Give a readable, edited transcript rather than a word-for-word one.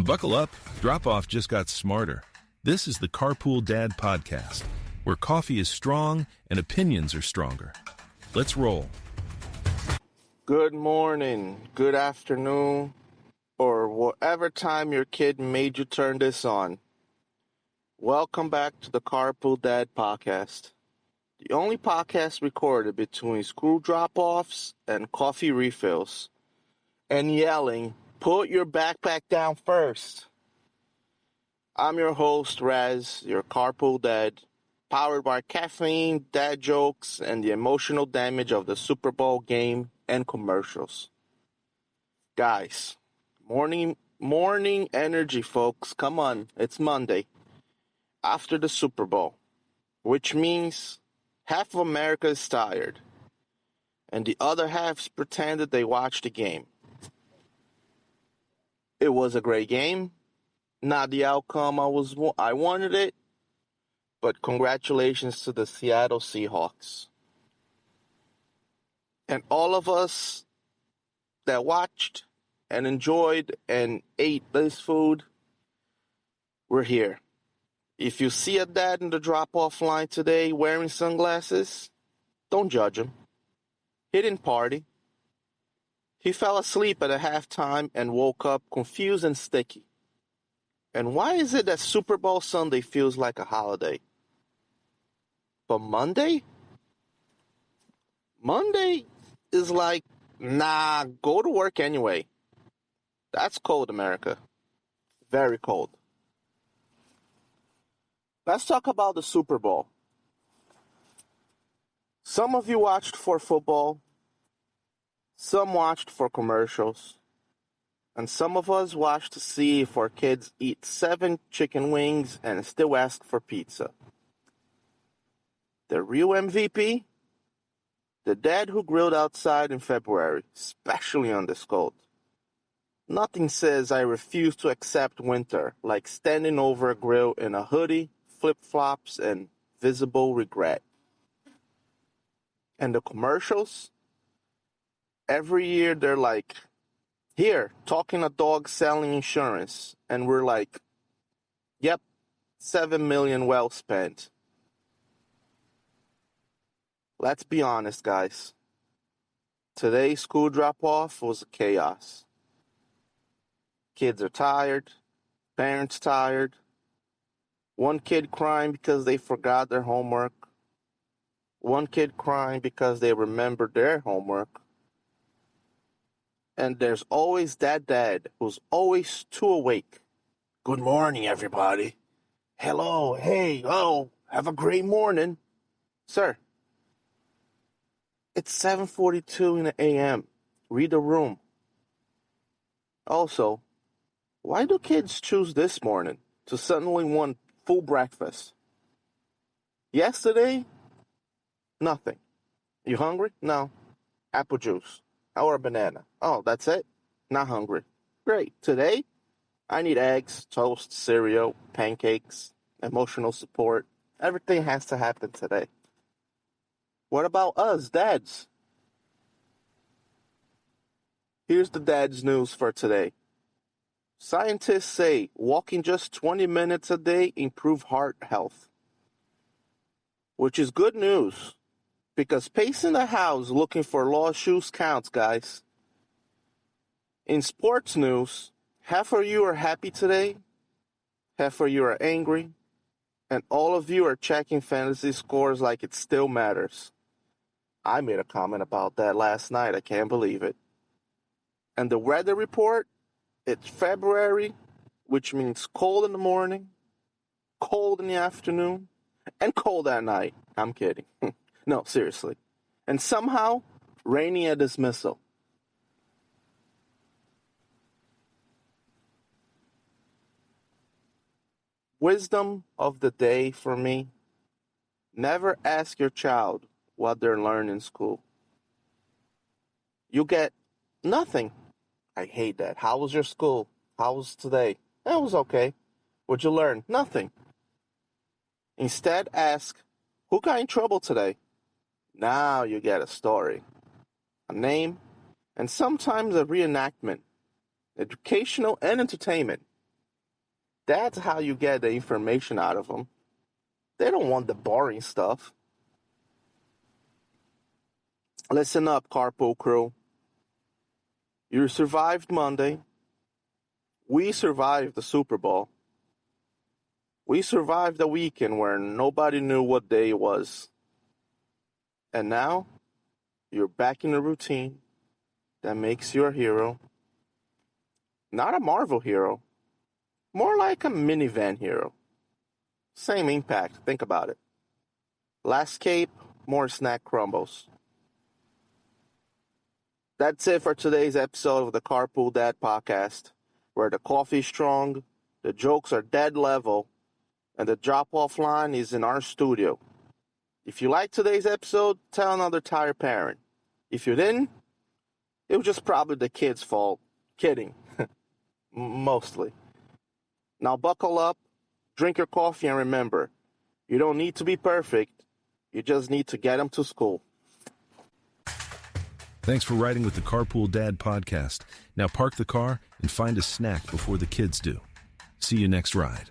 Buckle up. Drop-Off just got smarter. This is the Carpool Dad podcast, where coffee is strong and opinions are stronger. Let's roll. Good morning, good afternoon, or whatever time your kid made you turn this on. Welcome back to the Carpool Dad podcast, the only podcast recorded between school drop-offs and coffee refills, and yelling, "Put your backpack down first." I'm your host, Raz, your Carpool Dad, powered by caffeine, dad jokes, and the emotional damage of the Super Bowl game and commercials. Guys, morning energy, folks. Come on, it's Monday after the Super Bowl, which means half of America is tired, and the other half's pretended they watched the game. It was a great game, not the outcome I wanted it, but congratulations to the Seattle Seahawks. And all of us that watched and enjoyed and ate this food, we're here. If you see a dad in the drop-off line today wearing sunglasses, don't judge him. He didn't party. He fell asleep at a halftime and woke up confused and sticky. And why is it that Super Bowl Sunday feels like a holiday? But Monday? Monday is like, nah, go to work anyway. That's cold, America. Very cold. Let's talk about the Super Bowl. Some of you watched for football. Some watched for commercials. And some of us watched to see if our kids eat 7 chicken wings and still ask for pizza. The real MVP? The dad who grilled outside in February, especially on this cold. Nothing says I refuse to accept winter like standing over a grill in a hoodie, flip-flops, and visible regret. And the commercials? Every year they're like, here, talking a dog selling insurance. And we're like, yep, $7 million well spent. Let's be honest, guys. Today's school drop-off was a chaos. Kids are tired. Parents tired. One kid crying because they forgot their homework. One kid crying because they remembered their homework. And there's always that dad who's always too awake. Good morning, everybody. Hello, hey, oh, have a great morning. Sir, it's 7:42 in the a.m. Read the room. Also, why do kids choose this morning to suddenly want full breakfast? Yesterday, nothing. You hungry? No. Apple juice. Or a banana. Oh, that's it? Not hungry. Great. Today, I need eggs, toast, cereal, pancakes, emotional support. Everything has to happen today. What about us, dads? Here's the dad's news for today. Scientists say walking just 20 minutes a day improves heart health. Which is good news. Because pacing the house looking for lost shoes counts, guys. In sports news, half of you are happy today, half of you are angry, and all of you are checking fantasy scores like it still matters. I made a comment about that last night. I can't believe it. And the weather report, it's February, which means cold in the morning, cold in the afternoon, and cold at night. I'm kidding. No, seriously. And somehow, rainy at dismissal. Wisdom of the day for me. Never ask your child what they're learning in school. You get nothing. I hate that. How was your school? How was today? It was okay. What'd you learn? Nothing. Instead, ask, who got in trouble today? Now you get a story, a name, and sometimes a reenactment, educational and entertainment. That's how you get the information out of them. They don't want the boring stuff. Listen up, Carpool Crew. You survived Monday. We survived the Super Bowl. We survived a weekend where nobody knew what day it was. And now, you're back in a routine that makes you a hero. Not a Marvel hero. More like a minivan hero. Same impact, think about it. Less cape, more snack crumbles. That's it for today's episode of the Carpool Dad podcast, where the coffee's strong, the jokes are dead level, and the drop-off line is in our studio. If you liked today's episode, tell another tired parent. If you didn't, it was just probably the kid's fault. Kidding. Mostly. Now buckle up, drink your coffee, and remember, you don't need to be perfect. You just need to get them to school. Thanks for riding with the Carpool Dad podcast. Now park the car and find a snack before the kids do. See you next ride.